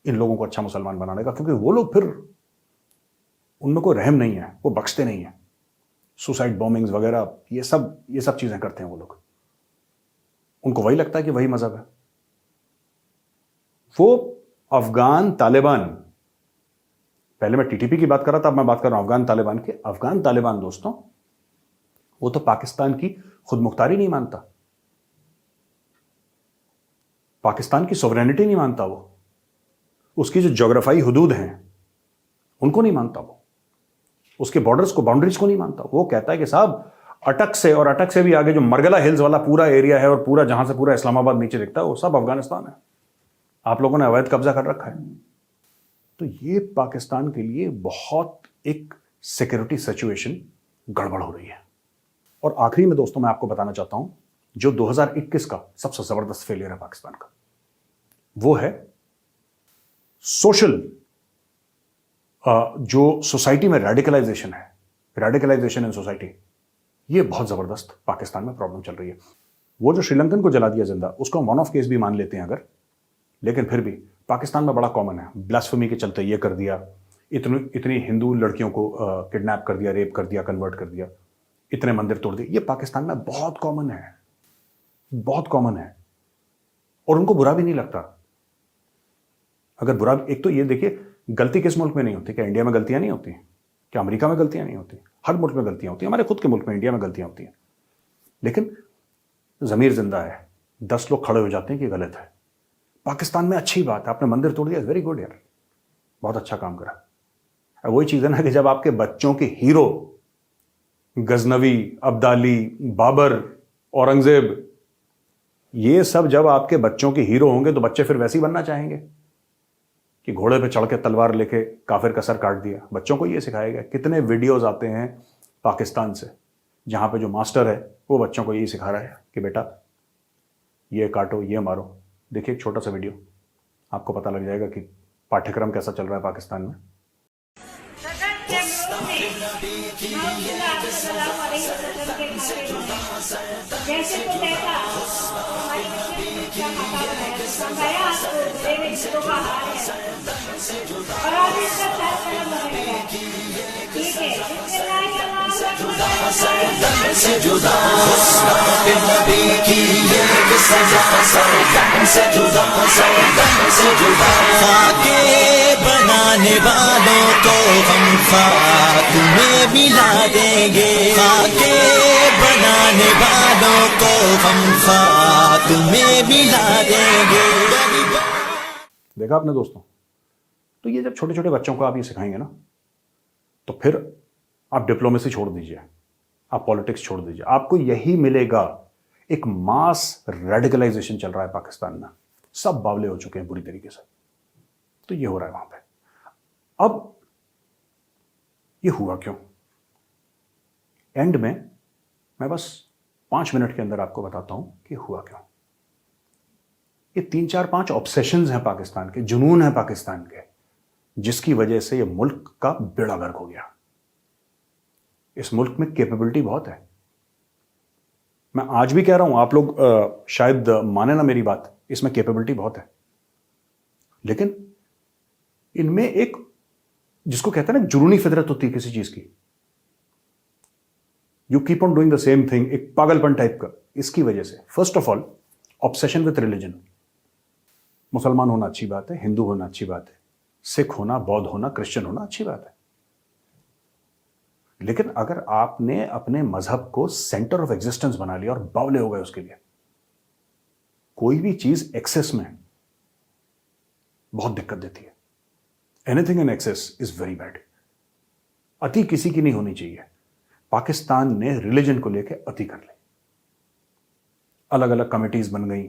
इन लोगों को अच्छा मुसलमान बनाने का, क्योंकि वो लोग फिर, उनमें कोई रहम नहीं है, वो बख्शते नहीं है। सुसाइड बॉम्बिंग्स वगैरह, ये सब चीजें करते हैं वो लोग। उनको वही लगता है कि वही मजहब है। वो अफगान तालिबान, पहले मैं टीटीपी की बात कर रहा था, अब मैं बात कर रहा हूं अफगान तालिबान के। अफगान तालिबान दोस्तों, वो तो पाकिस्तान की खुद मुख्तारी नहीं मानता, पाकिस्तान की सोवरेनिटी नहीं मानता, वो उसकी जो ज्योग्राफाई हुदूद हैं उनको नहीं मानता, वो उसके बॉर्डर्स को, बाउंड्रीज को नहीं मानता। वो कहता है कि साहब अटक से, और अटक से भी आगे जो मरगला हिल्स वाला पूरा एरिया है और पूरा जहां से पूरा इस्लामाबाद नीचे दिखता है, वो सब अफगानिस्तान है। आप लोगों ने अवैध कब्जा कर रखा है। तो ये पाकिस्तान के लिए बहुत एक सिक्योरिटी सिचुएशन गड़बड़ हो रही है। और आखिरी में दोस्तों मैं आपको बताना चाहता हूं, जो 2021 का सबसे जबरदस्त फेलियर है पाकिस्तान का, वो है सोशल, जो सोसाइटी में रेडिकलाइजेशन है, रेडिकलाइजेशन इन सोसाइटी, ये बहुत जबरदस्त पाकिस्तान में प्रॉब्लम चल रही है। वो जो श्रीलंकन को जला दिया जिंदा, उसको वन ऑफ केस भी मान लेते हैं अगर, लेकिन फिर भी पाकिस्तान में बड़ा कॉमन है। ब्लास्फेमी के चलते ये कर दिया, इतनी हिंदू लड़कियों को किडनैप कर दिया, रेप कर दिया, कन्वर्ट कर दिया, इतने मंदिर तोड़ दिए। ये पाकिस्तान में बहुत कॉमन है, बहुत कॉमन है, और उनको बुरा भी नहीं लगता। अगर बुरा, एक तो ये देखिए, गलती किस मुल्क में नहीं होती? क्या इंडिया में गलतियां नहीं होती? क्या अमेरिका में गलतियां नहीं होती? हर मुल्क में गलतियां होती हैं, हमारे खुद के मुल्क में इंडिया में गलतियां होती हैं, लेकिन ज़मीर जिंदा है, 10 लोग खड़े हो जाते हैं कि गलत है। पाकिस्तान में अच्छी बात है, आपने मंदिर तोड़ दिया, वेरी गुड यार, बहुत अच्छा काम करा। वही चीज़ है ना कि जब आपके बच्चों के हीरो गजनवी, अब्दाली, बाबर, औरंगजेब, ये सब जब आपके बच्चों के हीरो होंगे तो बच्चे फिर वैसे ही बनना चाहेंगे कि घोड़े पे चढ़ के तलवार लेके काफिर का सर काट दिया। बच्चों को ये सिखाया गया। कितने वीडियोस आते हैं पाकिस्तान से जहां पे जो मास्टर है वो बच्चों को यही सिखा रहा है कि बेटा ये काटो, ये मारो। देखिए एक छोटा सा वीडियो, आपको पता लग जाएगा कि पाठ्यक्रम कैसा चल रहा है पाकिस्तान में। जैसे तो कहता हमारी क्या खाता बनाया समझाया आपको बड़े में जिसको का हार है और अब इसका सर कलम होने लगा है। ठीक है, से जुदा के नबी की ये सजा से जुदा से जुदा खाके बनाने वालों को हम खाक में मिला देंगे, खाके बनाने वालों को हम खाक में मिला देंगे। देखा आपने दोस्तों? तो ये जब छोटे छोटे बच्चों को आप ये सिखाएंगे ना, तो फिर आप डिप्लोमेसी छोड़ दीजिए, आप पॉलिटिक्स छोड़ दीजिए, आपको यही मिलेगा। एक मास रेडिकलाइजेशन चल रहा है पाकिस्तान में, सब बावले हो चुके हैं बुरी तरीके से। तो ये हो रहा है वहां पे। अब ये हुआ क्यों? एंड में मैं बस 5 मिनट के अंदर आपको बताता हूं कि हुआ क्यों। ये 3-4-5 ऑब्सेशंस हैं पाकिस्तान के, जुनून है पाकिस्तान के, जिसकी वजह से ये मुल्क का बेड़ा गर्क हो गया। इस मुल्क में कैपेबिलिटी बहुत है। मैं आज भी कह रहा हूं, आप लोग शायद माने ना मेरी बात, इसमें कैपेबिलिटी बहुत है, लेकिन इनमें एक, जिसको कहते हैं ना जुनूनी फितरत होती है किसी चीज की, you keep on doing the same thing, एक पागलपन टाइप का। इसकी वजह से first of all obsession with religion. मुसलमान होना अच्छी बात है, हिंदू होना अच्छी बात है, सिख होना, बौद्ध होना, क्रिश्चियन होना अच्छी बात है, लेकिन अगर आपने अपने मजहब को सेंटर ऑफ एग्जिस्टेंस बना लिया और बावले हो गए उसके लिए, कोई भी चीज एक्सेस में बहुत दिक्कत देती है। Anything in excess is very bad. अति किसी की नहीं होनी चाहिए। पाकिस्तान ने रिलीजन को लेकर अति कर ली। अलग अलग कमिटीज बन गई।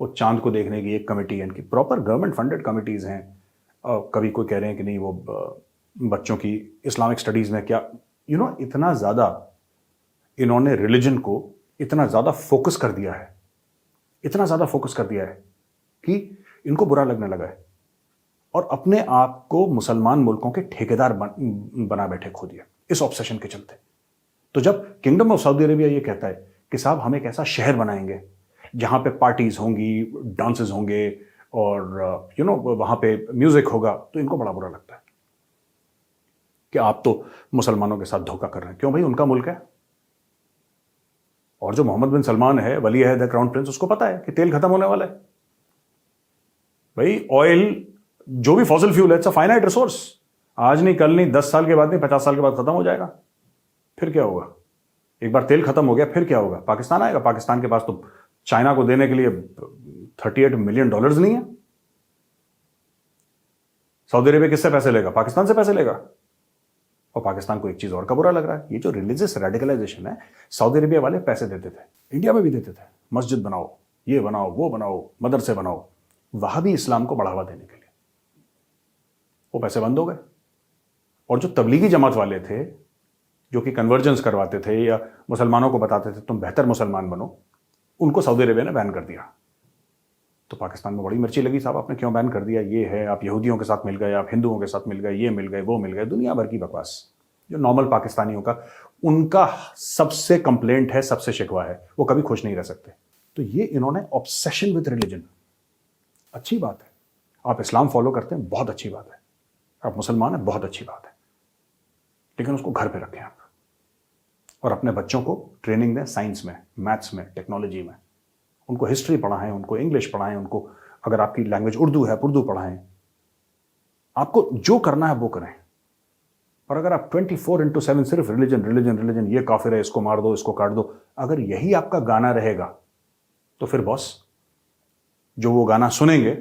वो चांद को देखने की एक कमेटी है इनकी, प्रॉपर गवर्नमेंट फंडेड कमिटीज हैं। कभी कोई कह रहे हैं कि नहीं वो बच्चों की इस्लामिक स्टडीज में क्या, इतना ज्यादा इन्होंने रिलीजन को इतना ज्यादा फोकस कर दिया है, इतना ज्यादा फोकस कर दिया है कि इनको बुरा लगने लगा है और अपने आप को मुसलमान मुल्कों के ठेकेदार बना बैठे खो दिया इस ऑब्सेशन के चलते। तो जब किंगडम ऑफ सऊदी अरेबिया ये कहता है कि साहब हम एक ऐसा शहर बनाएंगे जहां पे पार्टीज होंगी, डांसेस होंगे और वहां पे म्यूजिक होगा, तो इनको बड़ा बुरा लगता है कि आप तो मुसलमानों के साथ धोखा कर रहे हैं। क्यों भाई? उनका मुल्क है। और जो मोहम्मद बिन सलमान है, वली अहद है, क्राउन प्रिंस, उसको पता है कि तेल खत्म होने वाला है। भाई ऑयल, जो भी फॉसिल फ्यूल है, इट्स अ फाइनाइट रिसोर्स। आज नहीं, कल नहीं, 10 साल के बाद नहीं, 50 साल के बाद खत्म हो जाएगा। फिर क्या होगा? एक बार तेल खत्म हो गया फिर क्या होगा? पाकिस्तान आएगा। पाकिस्तान के पास तो चाइना को देने के लिए $38 मिलियन नहीं है। सऊदी अरेबिया किससे पैसे लेगा? पाकिस्तान से पैसे लेगा। और पाकिस्तान को एक चीज और का बुरा लग रहा है, ये जो रिलीजियस रेडिकलाइजेशन है, सऊदी अरेबिया वाले पैसे देते थे, इंडिया में भी देते थे, मस्जिद बनाओ, ये बनाओ, वो बनाओ, मदरसे बनाओ, वहां भी इस्लाम को बढ़ावा देने के लिए। वो पैसे बंद हो गए। और जो तबलीगी जमात वाले थे, जो कि कन्वर्जेंस करवाते थे या मुसलमानों को बताते थे तुम बेहतर मुसलमान बनो, उनको सऊदी अरेबिया ने बैन कर दिया। तो पाकिस्तान में बड़ी मिर्ची लगी, साहब आपने क्यों बैन कर दिया? ये है, आप यहूदियों के साथ मिल गए, आप हिंदुओं के साथ मिल गए, ये मिल गए, वो मिल गए, दुनिया भर की बकवास। जो नॉर्मल पाकिस्तानियों का, उनका सबसे कंप्लेंट है, सबसे शिकवा है, वो कभी खुश नहीं रह सकते। तो ये इन्होंने ऑब्सेशन विद रिलीजन, अच्छी बात है। आप इस्लाम फॉलो करते हैं, बहुत अच्छी बात है। आप मुसलमान हैं, बहुत अच्छी बात है, लेकिन उसको घर पे रखें आप, और अपने बच्चों को ट्रेनिंग दें साइंस में, मैथ्स में, टेक्नोलॉजी में। उनको हिस्ट्री पढ़ाएं, उनको इंग्लिश पढ़ाएं, उनको अगर आपकी लैंग्वेज उर्दू है, उर्दू पढ़ाएं। आपको जो करना है वो करें, और अगर आप 24/7 सिर्फ रिलीजन रिलीजन रिलीजन, ये काफिर है, इसको मार दो, इसको काट दो, अगर यही आपका गाना रहेगा तो फिर बॉस जो वो गाना सुनेंगे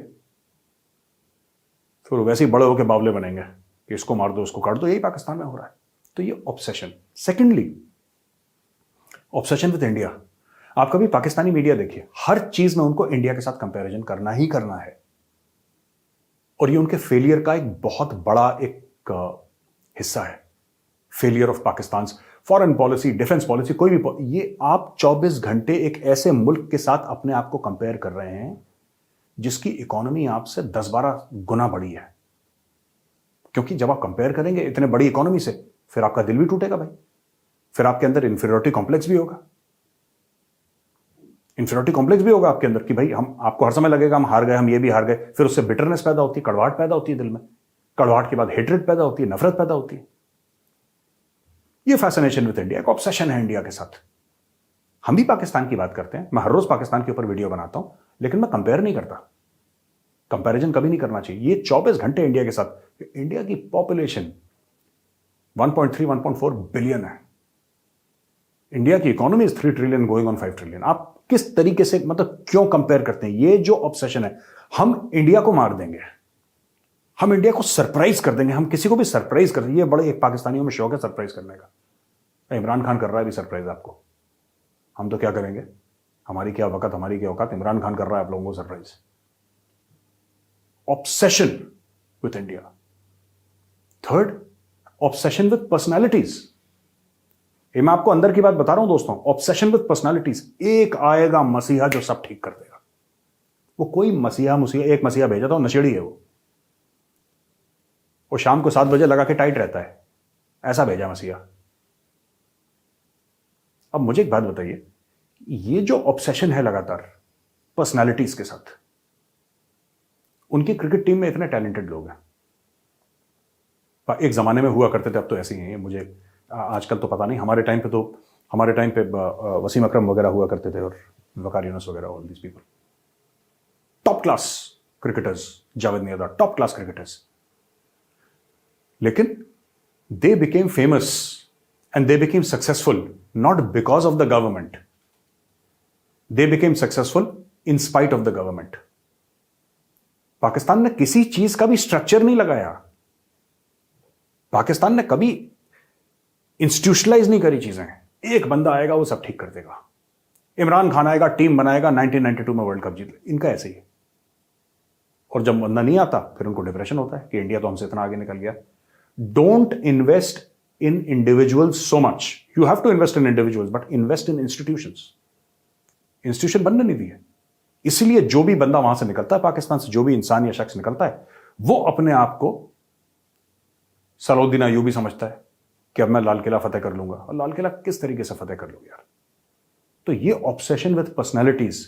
फिर वैसे ही बड़े होकर बावले बनेंगे कि इसको मार दो, इसको काट दो। यही पाकिस्तान में हो रहा है। तो ये obsession. Secondly, obsession with India. आप कभी पाकिस्तानी मीडिया देखिए, हर चीज में उनको इंडिया के साथ कंपैरिजन करना ही करना है, और ये उनके फेलियर का एक बहुत बड़ा एक हिस्सा है। Failure of Pakistan foreign policy, defence policy, कोई भी ये आप 24 घंटे एक ऐसे मुल्क के साथ अपने आप को कंपेयर कर रहे हैं जिसकी इकोनॉमी आपसे 10-12 गुना बड़ी है। क्योंकि जब आप कंपेयर करेंगे इतने बड़ी इकोनॉमी से, फिर आपका दिल भी टूटेगा भाई, फिर आपके अंदर इंफीरियरिटी कॉम्प्लेक्स भी होगा। इंफीरियरिटी कॉम्प्लेक्स भी होगा आपके अंदर कि भाई हम, आपको हर समय लगेगा हम हार गए, हम ये भी हार गए, फिर उससे बिटरनेस पैदा होती है, कड़वाहट पैदा होती है दिल में, कड़वाहट के बाद हेट्रेड पैदा होती है, नफरत पैदा होती है। ये फैसिनेशन विद इंडिया, एक ऑब्सेशन है इंडिया के साथ। हम भी पाकिस्तान की बात करते हैं, मैं हर रोज पाकिस्तान के ऊपर वीडियो बनाता हूं, लेकिन मैं कंपेयर नहीं करता। कंपैरिजन कभी नहीं करना चाहिए। ये 24 घंटे इंडिया के साथ, इंडिया की पॉपुलेशन 1.3-1.4 बिलियन है, इंडिया की economy is 3 trillion going on 5 trillion. आप किस तरीके से, मतलब क्यों कंपेयर करते हैं? ये जो ऑब्सेशन है, हम इंडिया को मार देंगे, हम इंडिया को सरप्राइज कर देंगे, हम किसी को भी सरप्राइज कर देंगे। ये बड़े एक पाकिस्तानियों में शौक है सरप्राइज करने का। इमरान खान कर रहा है अभी सरप्राइज आपको, हम तो क्या करेंगे? हमारी क्या वक़्त, हमारी क्या औकात, इमरान खान कर रहा है आप लोगों को surprise. Obsession with India. Third, obsession with personalities. ये मैं आपको अंदर की बात बता रहा हूं दोस्तों, ऑब्सेशन विथ पर्सनैलिटीज। एक आएगा मसीहा जो सब ठीक कर देगा। वो कोई मसीहा एक मसीहा भेजा था, नशेड़ी है वो शाम को 7 बजे लगा के टाइट रहता है, ऐसा भेजा मसीहा। अब मुझे एक बात बताइए, ये जो ऑब्सेशन है लगातार पर्सनैलिटीज के साथ, उनकी क्रिकेट टीम में इतने टैलेंटेड लोग हैं, एक जमाने में हुआ करते थे, अब तो ऐसे ही हैं। मुझे आजकल तो पता नहीं, हमारे टाइम पे वसीम अकरम वगैरह हुआ करते थे, और वकार यूनुस वगैरह, all these people top class cricketers, Javed Mian, top class cricketers. लेकिन they became famous and they became successful not because of the government, they became successful in spite of the government. Pakistan ने किसी चीज का भी स्ट्रक्चर नहीं लगाया, पाकिस्तान ने कभी इंस्टीट्यूशनलाइज नहीं करी चीजें। एक बंदा आएगा वो सब ठीक कर देगा, इमरान खान आएगा, टीम बनाएगा, 1992 में वर्ल्ड कप जीत ले, इनका ऐसे ही है। और जब बंदा नहीं आता फिर उनको डिप्रेशन होता है कि इंडिया तो हमसे इतना आगे निकल गया। Don't invest in individuals so much, you have to invest in individuals, but invest in institutions. Institution बनने नहीं दिए, इसलिए जो भी बंदा वहां से निकलता है, पाकिस्तान से जो भी इंसान या शख्स निकलता है, वो अपने आप को सलाउद्दीन अय्यूबी समझता है कि अब मैं लाल किला फतेह कर लूंगा। और लाल किला किस तरीके से फतेह कर लूंगा यार? तो ये ऑब्सेशन विद पर्सनैलिटीज,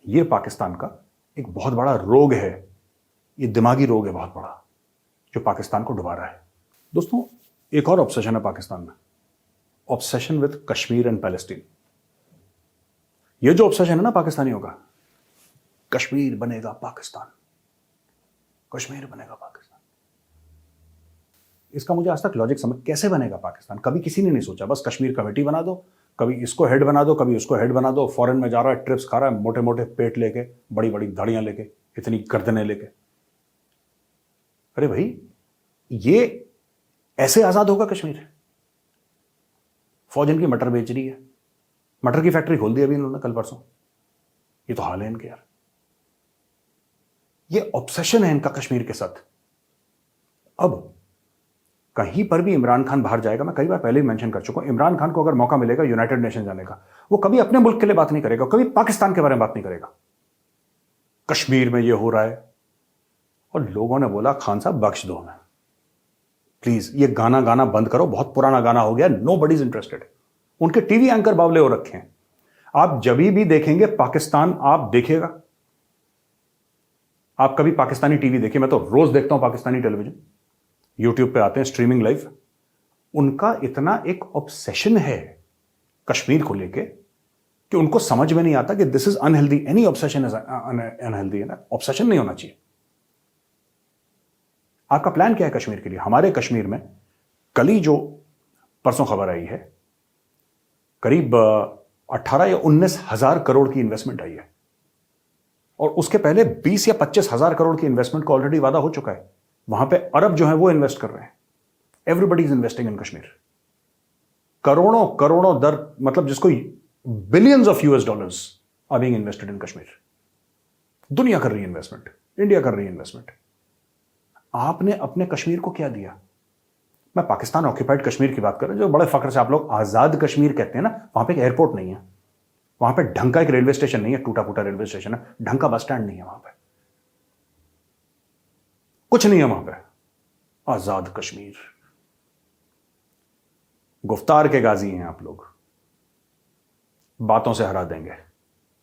ये पाकिस्तान का एक बहुत बड़ा रोग है, ये दिमागी रोग है बहुत बड़ा, जो पाकिस्तान को डुबा रहा है। दोस्तों, एक और ऑब्सेशन है पाकिस्तान में, obsession with Kashmir and Palestine. ये जो ऑब्सेशन है ना पाकिस्तानियों का, कश्मीर बनेगा पाकिस्तान, कश्मीर बनेगा पाकिस्तान, इसका मुझे आज तक लॉजिक समझ, कैसे बनेगा पाकिस्तान? कभी किसी ने नहीं सोचा, बस कश्मीर कमेटी बना दो, कभी इसको हेड बना दो, कभी उसको हेड बना दो, फॉरेन में जा रहा है, ट्रिप्स खा रहा है, मोटे मोटे पेट लेके, बड़ी बड़ी दाढ़ियां लेके, इतनी गर्दनें लेके। अरे भाई, ये ऐसे आजाद होगा कश्मीर? फौज इनकी मटर बेच रही है, मटर की फैक्ट्री खोल दी अभी इन्होंने कल परसों। ये तो हाल है इनके यार। ये ऑब्सेशन है इनका कश्मीर के साथ। अब कहीं पर भी इमरान खान बाहर जाएगा, मैं कई बार पहले ही मेंशन कर चुका हूं, इमरान खान को अगर मौका मिलेगा यूनाइटेड नेशन जाने का, वो कभी अपने मुल्क के लिए बात नहीं करेगा, कभी पाकिस्तान के बारे में बात नहीं करेगा। कश्मीर में ये हो रहा है, और लोगों ने बोला खान साहब बख्श दो हमें प्लीज, ये गाना गाना बंद करो, बहुत पुराना गाना हो गया, नो बडी इज इंटरेस्टेड। उनके टीवी एंकर बावले हो रखे हैं। आप जब भी देखेंगे पाकिस्तान, आप देखिएगा, आप कभी पाकिस्तानी टीवी देखिए, मैं तो रोज देखता हूं पाकिस्तानी टेलीविजन, यूट्यूब पे आते हैं स्ट्रीमिंग लाइव। उनका इतना एक ऑब्सेशन है कश्मीर को लेके कि उनको समझ में नहीं आता कि this is unhealthy, any obsession is unhealthy है ना, ऑब्सेशन नहीं होना चाहिए। आपका प्लान क्या है कश्मीर के लिए? हमारे कश्मीर में कल ही जो परसों खबर आई है, करीब 18 या 19 हजार करोड़ की इन्वेस्टमेंट आई है, और उसके पहले 20 या 25 हजार करोड़ की इन्वेस्टमेंट का ऑलरेडी वादा हो चुका है। वहां पे अरब जो है वो इन्वेस्ट कर रहे हैं। Everybody is investing in Kashmir. करोड़ों करोड़ों दर, मतलब जिसको billions of US dollars are being invested in Kashmir. दुनिया कर रही है इन्वेस्टमेंट, इंडिया कर रही है इन्वेस्टमेंट। आपने अपने कश्मीर को क्या दिया? मैं पाकिस्तान ऑक्यूपाइड कश्मीर की बात कर रहा हूं, जो बड़े फख्र से आप लोग आजाद कश्मीर कहते हैं ना। वहां पे एक एयरपोर्ट नहीं है, वहां पे ढंग का एक रेलवे स्टेशन नहीं है, टूटा फूटा रेलवे स्टेशन है, ढंग का बस स्टैंड नहीं है, वहां पे कुछ नहीं है। वहां पे आजाद कश्मीर, गुफ्तार के गाजी हैं आप लोग, बातों से हरा देंगे,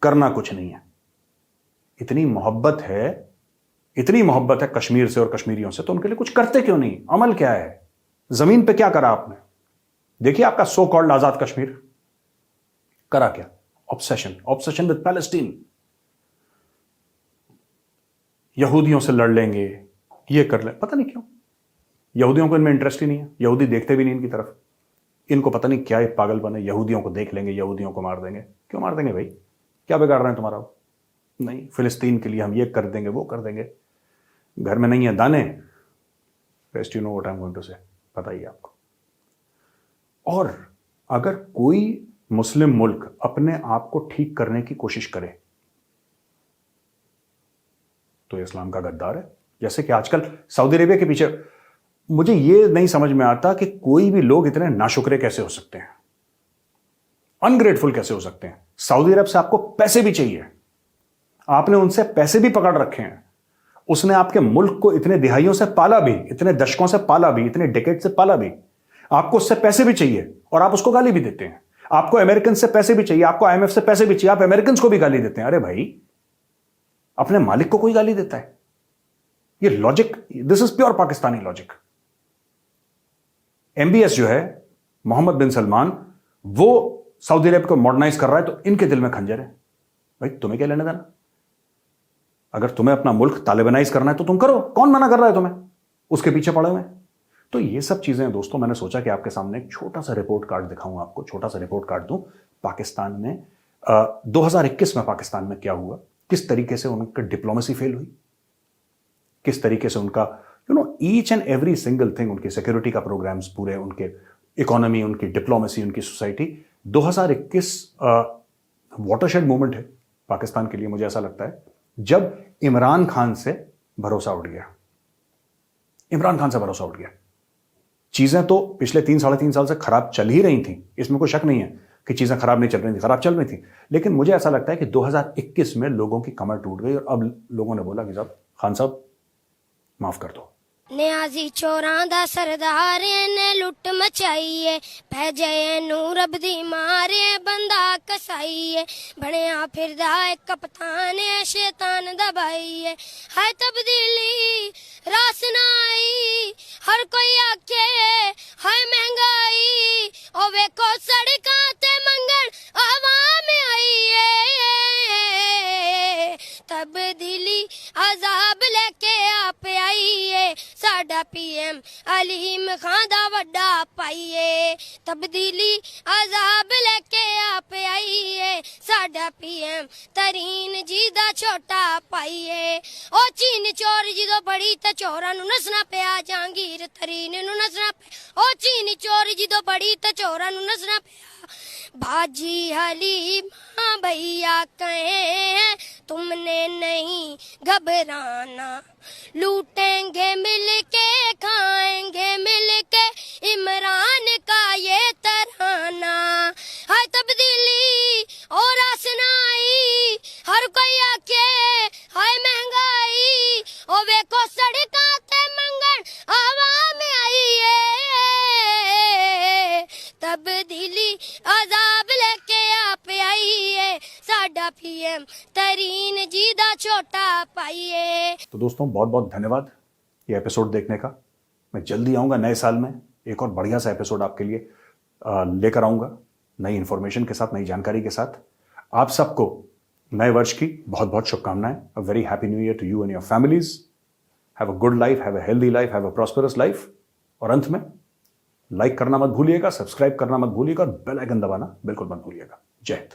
करना कुछ नहीं है। इतनी मोहब्बत है, इतनी मोहब्बत है कश्मीर से और कश्मीरियों से, तो उनके लिए कुछ करते क्यों नहीं? अमल क्या है? जमीन पे क्या करा आपने? देखिए आपका सो कॉल्ड आजाद कश्मीर करा क्या? Obsession with Palestine. यहूदियों से लड़ लेंगे, ये कर ले, पता नहीं क्यों यहूदियों को इनमें इंटरेस्ट ही नहीं है। यहूदी देखते भी नहीं इनकी तरफ। इनको पता नहीं क्या एक पागलपन है, यहूदियों को देख लेंगे, यहूदियों को मार देंगे। क्यों मार देंगे भाई? क्या बिगाड़ रहे हैं तुम्हारा? नहीं, फिलिस्तीन के लिए हम ये कर देंगे, वो कर देंगे। घर में नहीं है दाने, rest you know what I'm going to say, पता ही है आपको। और अगर कोई मुस्लिम मुल्क अपने आप को ठीक करने की कोशिश करे तो इस्लाम का गद्दार है। जैसे कि आजकल सऊदी अरेबिया के पीछे, मुझे ये नहीं समझ में आता कि कोई भी लोग इतने नाशुक्रे कैसे हो सकते हैं, अनग्रेटफुल कैसे हो सकते हैं। सऊदी अरब से आपको पैसे भी चाहिए, आपने उनसे पैसे भी पकड़ रखे हैं। उसने आपके मुल्क को इतने दिहाइयों से पाला भी, इतने दशकों से पाला भी, इतने डिकेड से पाला भी। आपको उससे पैसे भी चाहिए और आप उसको गाली भी देते हैं। आपको अमेरिकन से पैसे भी चाहिए, आपको आईएमएफ से पैसे भी चाहिए, आप अमेरिकन को भी गाली देते हैं। अरे भाई, अपने मालिक को कोई गाली देता है? ये logic, this is pure Pakistani logic. MBS जो है, मोहम्मद बिन सलमान, वो सऊदी अरब को मॉडर्नाइज कर रहा है, तो इनके दिल में खंजर है। भाई तुम्हें क्या लेने देना? अगर तुम्हें अपना मुल्क तालिबानाइज करना है तो तुम करो, कौन मना कर रहा है तुम्हें? उसके पीछे पड़े हुए। तो ये सब चीजें दोस्तों, मैंने सोचा कि आपके सामने एक छोटा सा रिपोर्ट कार्ड दिखाऊं, आपको छोटा सा रिपोर्ट कार्ड दूं पाकिस्तान में 2021 में पाकिस्तान में क्या हुआ, किस तरीके से उनकी डिप्लोमेसी फेल हुई, किस तरीके से उनका each and every single thing, उनके सिक्योरिटी का प्रोग्राम्स पूरे, उनके इकोनॉमी, उनकी डिप्लोमेसी, उनकी सोसाइटी। 2021 वाटरशेड मोमेंट है पाकिस्तान के लिए, मुझे ऐसा लगता है, जब इमरान खान से भरोसा उठ गया। इमरान खान से भरोसा उठ गया। चीजें तो पिछले 3-3.5 साल से खराब चल ही रही थी, इसमें कोई शक नहीं है कि चीजें खराब नहीं चल रही थी, खराब चल रही थी। लेकिन मुझे ऐसा लगता है कि 2021 में लोगों की कमर टूट गई और अब लोगों ने बोला कि साहब, खान साहब माफ कर दो। नियाजी चोरां दा सरदार ने लुट मचाई पै जाए नू रब दी मारे बंदा कसाई बनिया फिरदा एक कप्तान शैतान दा भाई हाय तब्दीली रास ना आई हर कोई आखे हाय महंगाई ओ वेखो सड़कां ते मंगण आवाम आई तब्दीली अजाब लेके आप आई साडा पीएम अलीम खान दा वड्डा पाइए तब्दीली अजाब लेके आप आइए साडा पीएम तरीन जी दा छोटा पाइए ओ चीन चोर जी दो बड़ी ते चोरां नू नसना पिया जहांगीर तरीन नू नसना पिया ओ चीन चोर जी दो बड़ी ते चोरां नू नसना पिया बाजी हली मां भैया कहे तुमने नहीं घबराना लूटेंगे मिलके खाएंगे मिलके इमरान का ये तराना हाय तब्दीली और आसनाई हर कोई आके हाय महंगाई ओ वेखो सड़कां ते मंगण आवाम आई तब्दीली अजाब लेके आप आइए साडा पीएम तरीन जी दा छोटा पाइए। तो दोस्तों बहुत बहुत धन्यवाद ये एपिसोड देखने का। मैं जल्दी आऊँगा नए साल में एक और बढ़िया सा एपिसोड आपके लिए लेकर आऊँगा, नई इन्फॉर्मेशन के साथ, नई जानकारी के साथ। आप सबको नए वर्ष की बहुत बहुत शुभकामनाएं। A very happy new year to you and your families. Have a good life, have a healthy life, have a prosperous life. और अंत में लाइक करना मत भूलिएगा, सब्सक्राइब करना मत भूलिएगा और बेल आइकन दबाना बिल्कुल मत भूलिएगा। जय हिंद।